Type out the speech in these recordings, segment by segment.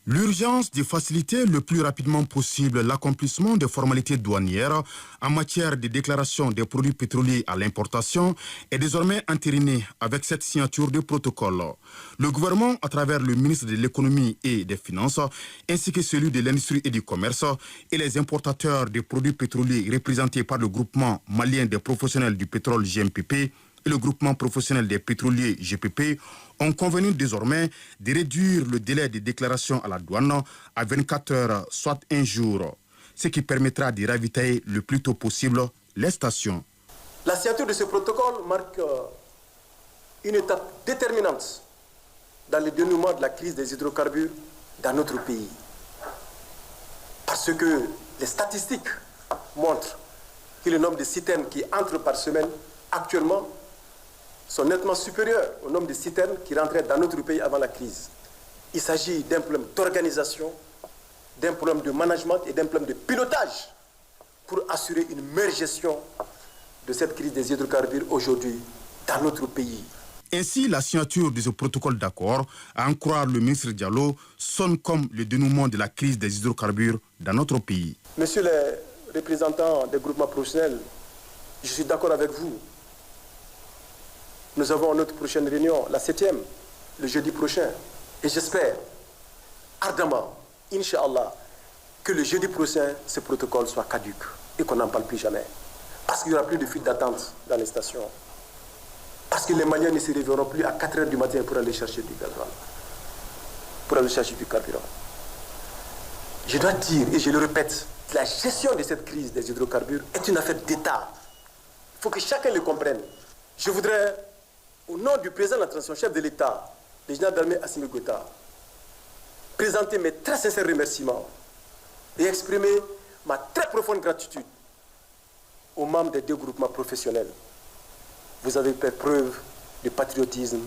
L'urgence de faciliter le plus rapidement possible l'accomplissement des formalités douanières en matière de déclaration des produits pétroliers à l'importation est désormais entérinée avec cette signature de protocole. Le gouvernement, à travers le ministre de l'économie et des finances, ainsi que celui de l'industrie et du commerce, et les importateurs de produits pétroliers représentés par le groupement malien des professionnels du pétrole GMPP, et le groupement professionnel des pétroliers GPP ont convenu désormais de réduire le délai de déclaration à la douane à 24 heures, soit un jour, ce qui permettra de ravitailler le plus tôt possible les stations. La signature de ce protocole marque une étape déterminante dans le dénouement de la crise des hydrocarbures dans notre pays. Parce que les statistiques montrent que le nombre de citernes qui entrent par semaine actuellement sont nettement supérieurs au nombre de citernes qui rentraient dans notre pays avant la crise. Il s'agit d'un problème d'organisation, d'un problème de management et d'un problème de pilotage pour assurer une meilleure gestion de cette crise des hydrocarbures aujourd'hui dans notre pays. Ainsi, la signature de ce protocole d'accord, à en croire le ministre Diallo, sonne comme le dénouement de la crise des hydrocarbures dans notre pays. Monsieur le représentant des groupements professionnels, je suis d'accord avec vous. Nous avons notre prochaine réunion, la 7e, le jeudi prochain. Et j'espère ardemment, Inch'Allah, que le jeudi prochain, ce protocole soit caduc et qu'on n'en parle plus jamais. Parce qu'il n'y aura plus de fuite d'attente dans les stations. Parce que les Maliens ne se réveilleront plus à 4 heures du matin pour aller chercher du gasoil, pour aller chercher du carburant. Je dois dire, et je le répète, que la gestion de cette crise des hydrocarbures est une affaire d'État. Il faut que chacun le comprenne. Je voudrais, au nom du président de la transition, chef de l'État, le général d'armée Assimi Goïta, présenter mes très sincères remerciements et exprimer ma très profonde gratitude aux membres des deux groupements professionnels. Vous avez fait preuve de patriotisme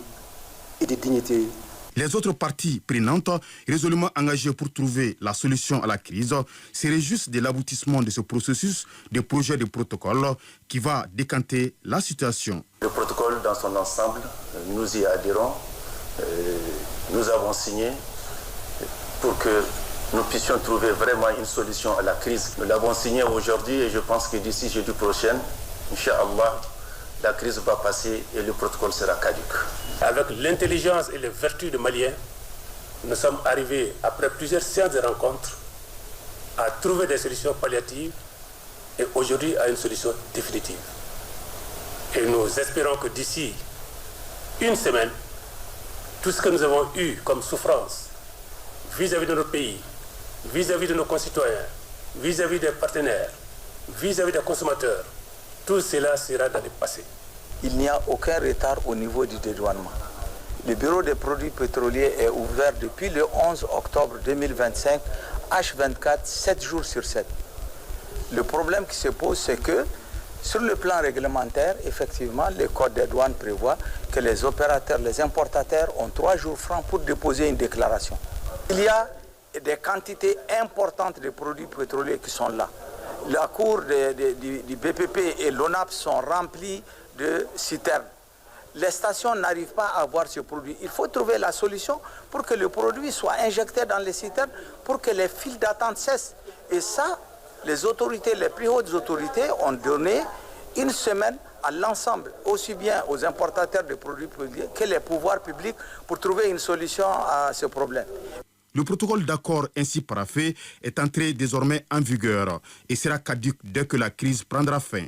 et de dignité. Les autres parties prenantes, résolument engagées pour trouver la solution à la crise, se réjouissent de l'aboutissement de ce processus de projet de protocole qui va décanter la situation. Le protocole dans son ensemble, nous y adhérons. Nous avons signé pour que nous puissions trouver vraiment une solution à la crise. Nous l'avons signé aujourd'hui et je pense que d'ici jeudi prochain, Inch'Allah, la crise va passer et le protocole sera caduc. Avec l'intelligence et les vertus des Maliens, nous sommes arrivés, après plusieurs séances de rencontres, à trouver des solutions palliatives et aujourd'hui à une solution définitive. Et nous espérons que d'ici une semaine, tout ce que nous avons eu comme souffrance vis-à-vis de notre pays, vis-à-vis de nos concitoyens, vis-à-vis des partenaires, vis-à-vis des consommateurs, tout cela sera dans le passé. Il n'y a aucun retard au niveau du dédouanement. Le bureau des produits pétroliers est ouvert depuis le 11 octobre 2025, H24, 7 jours sur 7. Le problème qui se pose, c'est que sur le plan réglementaire, effectivement, le code des douanes prévoit que les opérateurs, les importateurs ont 3 jours francs pour déposer une déclaration. Il y a des quantités importantes de produits pétroliers qui sont là. La cour du BPP et l'ONAP sont remplies de citernes. Les stations n'arrivent pas à avoir ce produit. Il faut trouver la solution pour que le produit soit injecté dans les citernes, pour que les files d'attente cessent. Et ça, les autorités, les plus hautes autorités ont donné une semaine à l'ensemble, aussi bien aux importateurs de produits pétroliers que les pouvoirs publics pour trouver une solution à ce problème. Le protocole d'accord ainsi paraphé est entré désormais en vigueur et sera caduc dès que la crise prendra fin.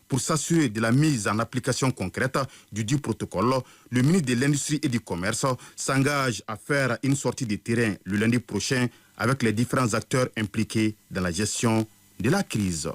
Pour s'assurer de la mise en application concrète du dit protocole, le ministre de l'Industrie et du Commerce s'engage à faire une sortie de terrain le lundi prochain avec les différents acteurs impliqués dans la gestion de la crise.